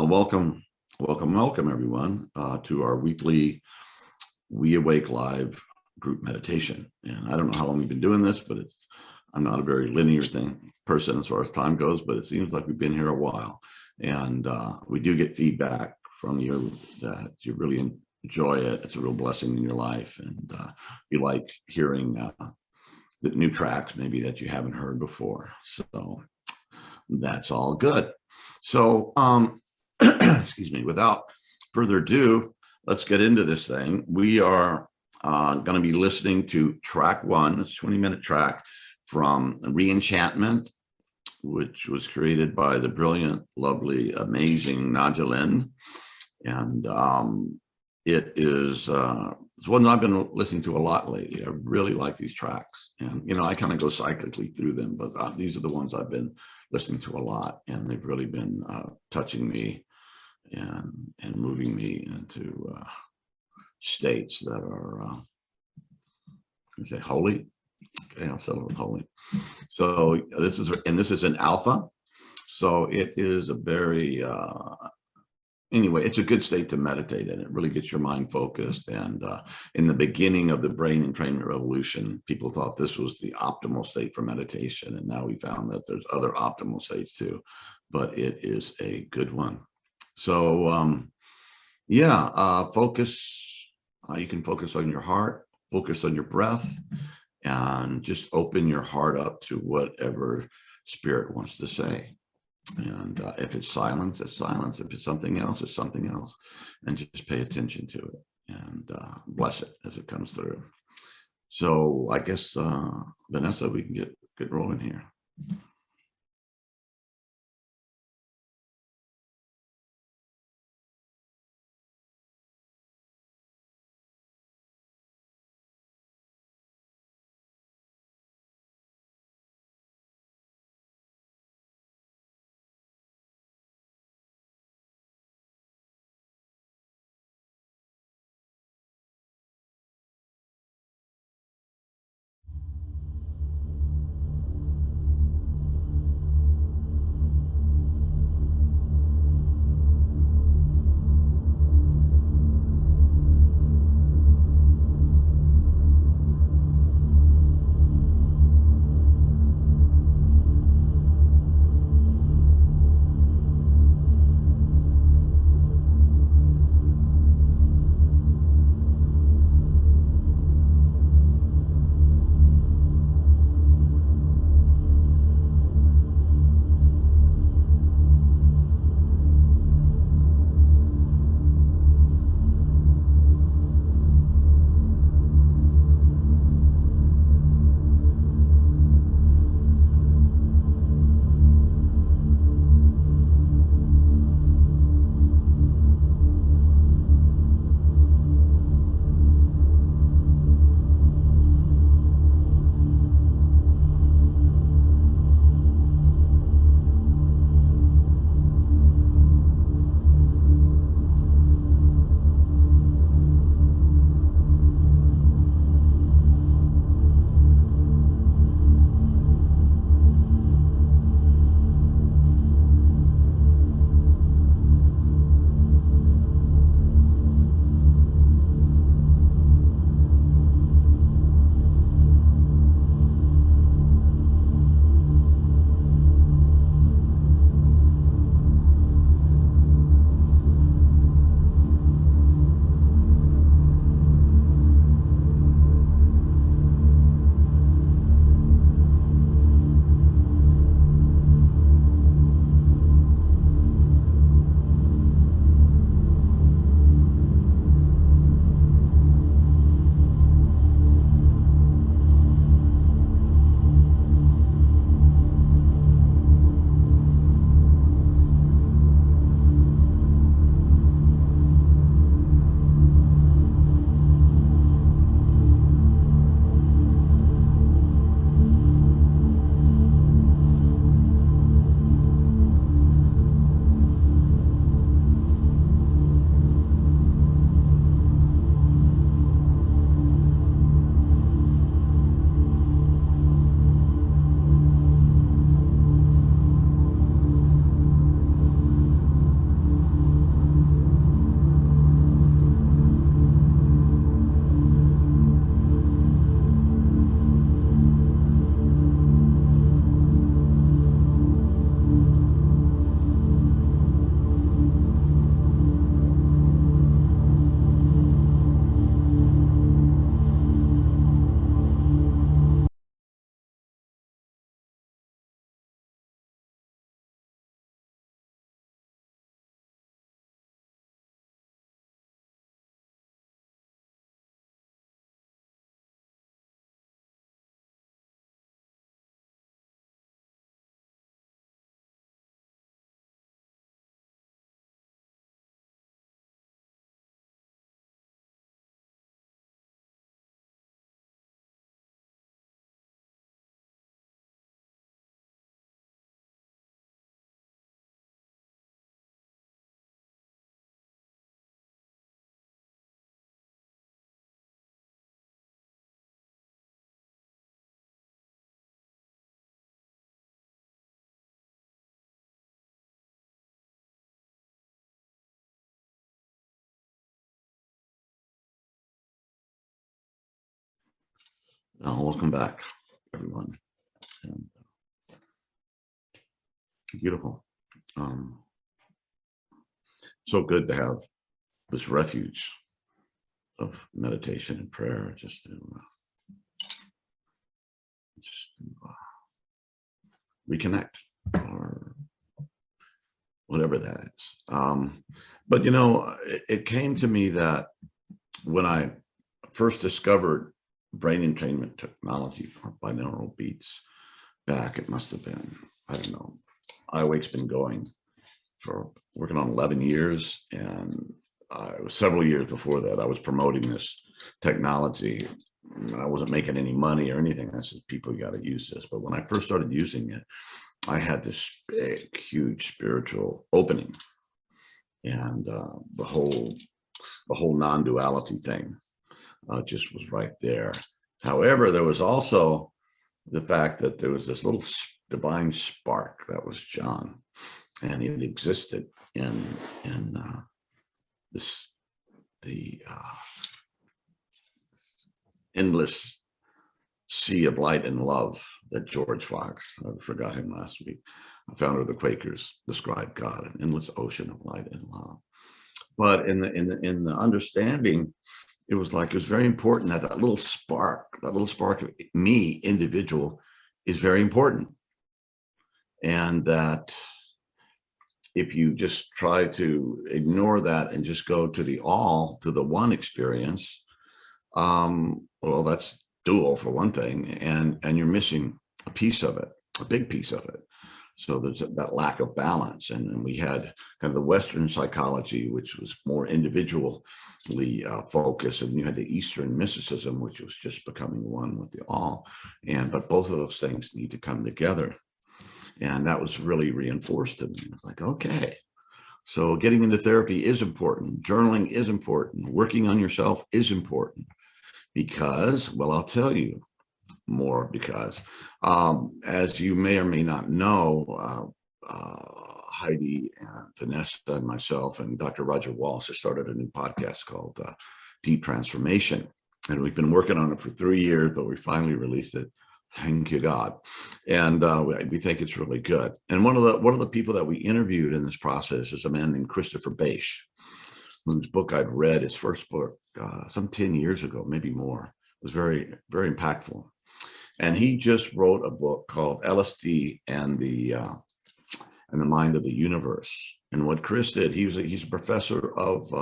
Welcome, everyone, to our weekly WeAwake live group meditation. And I don't know how long we've been doing this, but I'm not a very linear person as far as time goes, but it seems like we've been here a while. And we do get feedback from you that you really enjoy it. It's a real blessing in your life. And you like hearing the new tracks maybe that you haven't heard before. So that's all good. So, excuse me, without further ado, let's get into this thing. We are going to be listening to track one, it's a 20-minute track from Re-enchantment, which was created by the brilliant, lovely, amazing Nadja. And it is it's one that I've been listening to a lot lately. I really like these tracks. And, you know, I kind of go cyclically through them, but these are the ones I've been listening to a lot. And they've really been touching me and moving me into states that are, say, holy. Okay, I'll settle with holy. So this is an alpha. So it is a very, anyway, it's a good state to meditate in. It really gets your mind focused. And in the beginning of the brain entrainment revolution, people thought this was the optimal state for meditation. And now we found that there's other optimal states too, but it is a good one. So focus. You can focus on your heart, focus on your breath, and just open your heart up to whatever spirit wants to say. And if it's silence, it's silence. If it's something else, it's something else. And just pay attention to it and bless it as it comes through. So I guess, Vanessa, we can get rolling here. Welcome back, everyone. And beautiful. So good to have this refuge of meditation and prayer, just to reconnect, or whatever that is. But it came to me that when I first discovered brain entrainment technology, or binaural beats, back, it must have been, I don't know, WeAwake's been going for working on 11 years, and it was several years before that I was promoting this technology. I wasn't making any money or anything. I said, people, you got to use this. But when I first started using it, I had this big, huge spiritual opening, and the whole non-duality thing just was right there. However, there was also the fact that there was this little divine spark that was John, and it existed in the endless sea of light and love that George Fox, I forgot him last week, founder of the Quakers, described God, an endless ocean of light and love. But in the understanding, it was very important that little spark of me, individual, is very important. And that if you just try to ignore that and just go to the one experience, well, that's dual for one thing, and you're missing a piece of it, a big piece of it. So there's that lack of balance, and we had kind of the Western psychology, which was more individually focused, and you had the Eastern mysticism, which was just becoming one with the all. But both of those things need to come together, and that was really reinforced to me. I was like, okay, so getting into therapy is important, journaling is important, working on yourself is important, because, well, I'll tell you more, because as you may or may not know, Heidi and Vanessa and myself and Dr. Roger Walsh has started a new podcast called Deep Transformation, and we've been working on it for 3 years, but we finally released it. Thank you, God. And we think it's really good. And one of the people that we interviewed in this process is a man named Christopher Bache, whose book I'd read, his first book, some 10 years ago, maybe more. It was very, very impactful. And he just wrote a book called LSD and the Mind of the Universe. And what Chris did, he's a professor of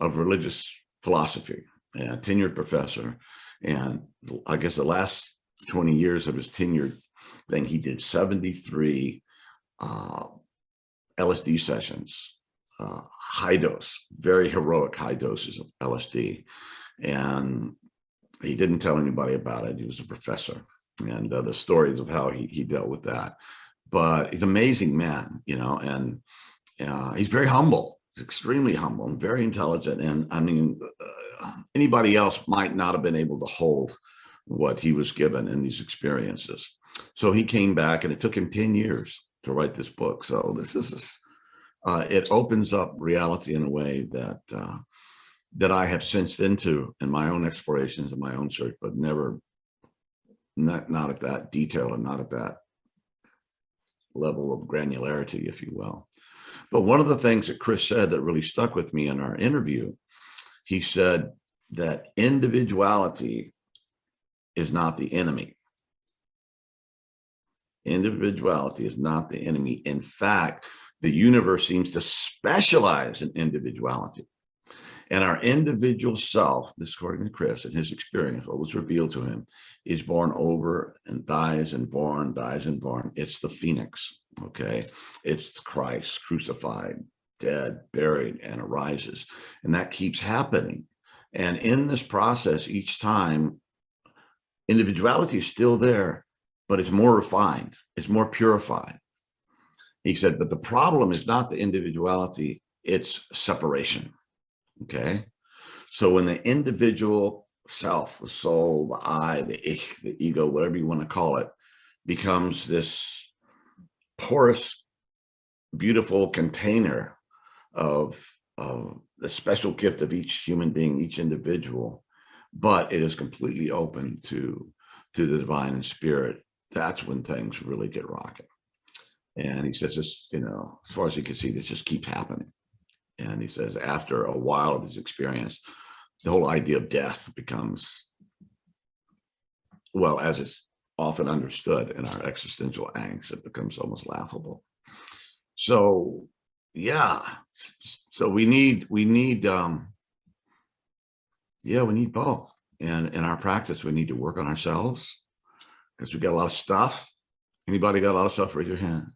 religious philosophy, and a tenured professor. And I guess the last 20 years of his tenured thing, he did 73 LSD sessions, high dose, very heroic high doses of LSD. And he didn't tell anybody about it. He was a professor, and the stories of how he dealt with that. But he's an amazing man, and he's very humble. He's extremely humble and very intelligent. And I mean, anybody else might not have been able to hold what he was given in these experiences. So he came back, and it took him 10 years to write this book. So it opens up reality in a way that I have sensed into in my own explorations and my own search, but not at that detail and not at that level of granularity, if you will. But one of the things that Chris said that really stuck with me in our interview, he said that individuality is not the enemy. Individuality is not the enemy. In fact, the universe seems to specialize in individuality. And our individual self, this according to Chris and his experience, what was revealed to him, is born over and dies and born, dies and born. It's the phoenix, okay? It's Christ crucified, dead, buried, and arises. And that keeps happening. And in this process, each time, individuality is still there, but it's more refined, it's more purified. He said, but the problem is not the individuality, it's separation. Okay, so when the individual self, the soul, the I, the ich, the ego, whatever you want to call it, becomes this porous, beautiful container of the special gift of each human being, each individual, but it is completely open to the divine and spirit, that's when things really get rocking. And he says this, as far as you can see, this just keeps happening. And he says after a while of this experience, the whole idea of death becomes, well, as it's often understood in our existential angst, it becomes almost laughable. So yeah, so we need both. And in our practice, we need to work on ourselves because we got a lot of stuff. Anybody got a lot of stuff? Raise your hand.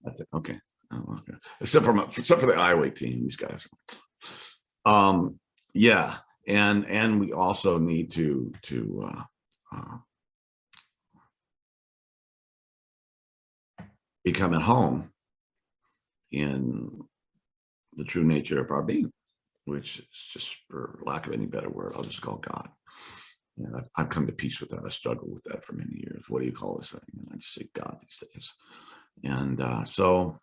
That's it. Okay. Oh, okay. Except for the WeAwake team, these guys. Yeah, and we also need to become at home in the true nature of our being, which is just, for lack of any better word, I'll just call God. And I've come to peace with that. I struggled with that for many years. What do you call this thing? And I just say God these days. And so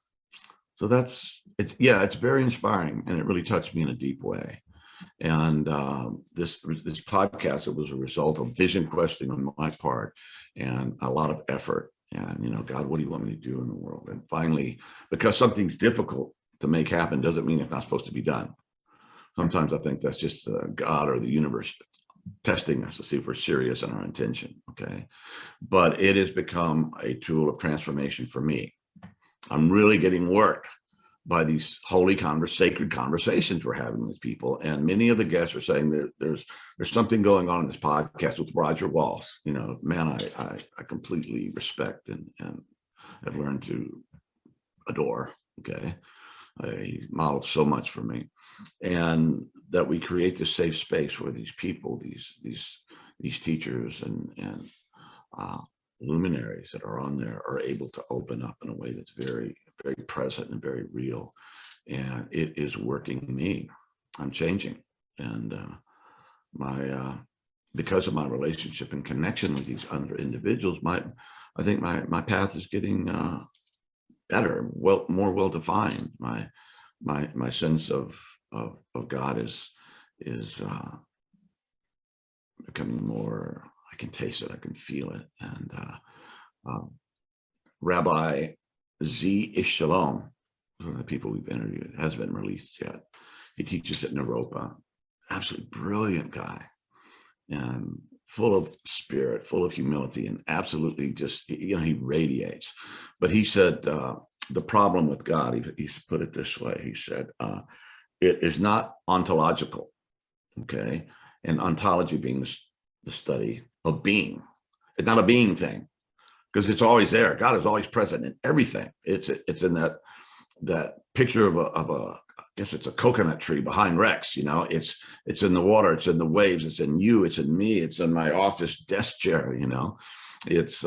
that's it's. Yeah, it's very inspiring, and it really touched me in a deep way. And this podcast, it was a result of vision questioning on my part and a lot of effort. And God, what do you want me to do in the world? And finally, because something's difficult to make happen doesn't mean it's not supposed to be done. Sometimes I think that's just God or the universe testing us to see if we're serious in our intention. Okay, but it has become a tool of transformation for me. I'm really getting worked by these holy sacred conversations we're having with people. And many of the guests are saying that there's something going on in this podcast with Roger Walsh. Man, I completely respect and have learned to adore. Okay. He modeled so much for me. And that we create this safe space where these people, these teachers and luminaries that are on there are able to open up in a way that's very, very present and very real. And it is working me. I'm changing. And because of my relationship and connection with these other individuals, I think my path is getting better, more well-defined. My sense of God is becoming more. I can taste it. I can feel it. And Rabbi Z. Ish Shalom, one of the people we've interviewed, hasn't been released yet. He teaches at Naropa. Absolutely brilliant guy, and full of spirit, full of humility, and absolutely just, he radiates. But he said the problem with God, he put it this way. He said, it is not ontological, okay? And ontology being the study of being. It's not a being thing, because it's always there. God is always present in everything. It's in that picture of a I guess it's a coconut tree behind Rex. It's in the water, it's in the waves, it's in you, it's in me, it's in my office desk chair. It's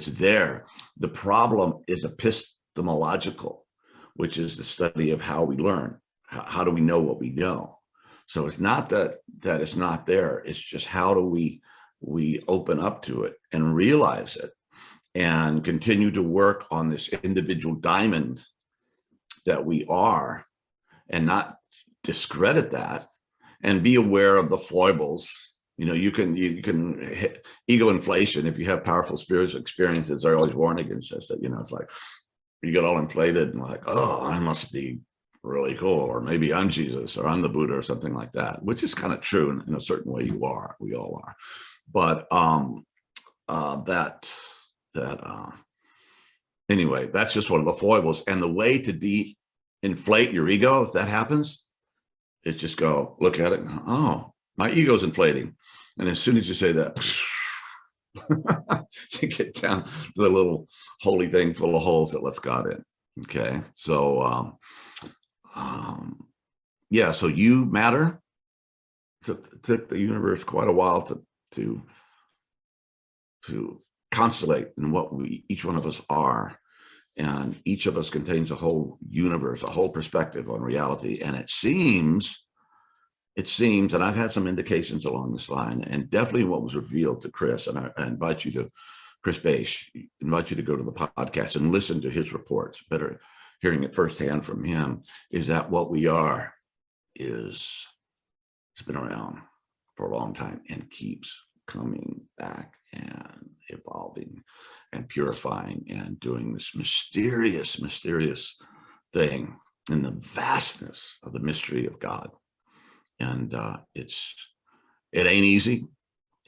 there. The problem is epistemological, which is the study of how we learn. How do we know what we know? So it's not that it's not there. It's just how do we open up to it and realize it and continue to work on this individual diamond that we are, and not discredit that, and be aware of the foibles. You can hit ego inflation. If you have powerful spiritual experiences, I always warn against this, that it's like you get all inflated and like, oh, I must be really cool, or maybe I'm Jesus, or I'm the Buddha, or something like that, which is kind of true in a certain way. We all are. But anyway, that's just one of the foibles. And the way to de-inflate your ego, if that happens, is just go look at it and go, oh, my ego's inflating. And as soon as you say that, you get down to the little holy thing full of holes that lets God in. Okay. So yeah, so you matter. It took the universe quite a while to constellate in what each one of us are. And each of us contains a whole universe, a whole perspective on reality. And it seems, and I've had some indications along this line, and definitely what was revealed to Chris, and I invite you to, Chris Beisch, invite you to go to the podcast and listen to his reports. Better hearing it firsthand from him, is that what we are is It's been around for a long time and keeps coming back and evolving and purifying and doing this mysterious thing in the vastness of the mystery of God. And it ain't easy.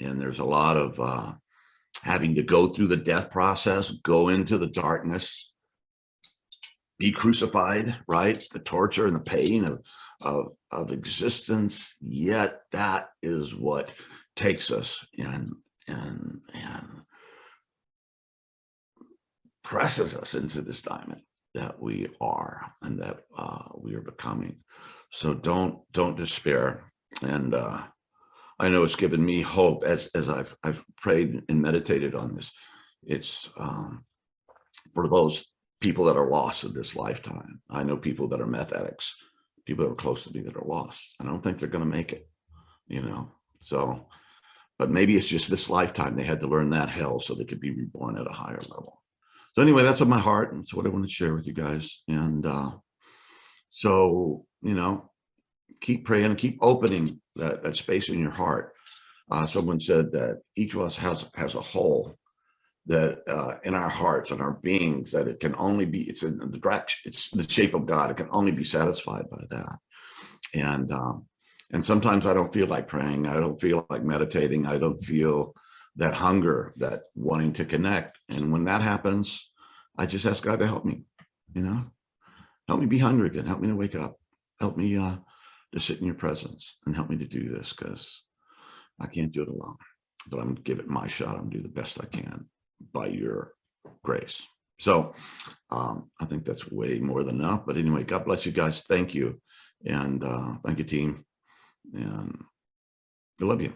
And there's a lot of having to go through the death process, go into the darkness, be crucified, right? The torture and the pain of existence. Yet that is what takes us and presses us into this diamond that we are and that we are becoming. So don't despair. And I know it's given me hope as I've prayed and meditated on this. It's for those people that are lost in this lifetime. I know people that are meth addicts, people that are close to me that are lost. I don't think they're going to make it, you know. So, but maybe it's just this lifetime they had to learn that hell so they could be reborn at a higher level. So anyway, that's on my heart, and it's what I want to share with you guys. And so, you know, keep praying and keep opening that space in your heart. Someone said that each of us has a hole that in our hearts and our beings that it can only be, it's in the direction, it's the shape of God. It can only be satisfied by that. And sometimes I don't feel like praying. I don't feel like meditating. I don't feel that hunger, that wanting to connect. And when that happens, I just ask God to help me, you know, help me be hungry again. Help me to wake up. Help me to sit in your presence and help me to do this, because I can't do it alone, but I'm going to give it my shot. I'm going to do the best I can by your grace. So I think that's way more than enough. But anyway, God bless you guys. Thank you. And thank you, team. And I love you.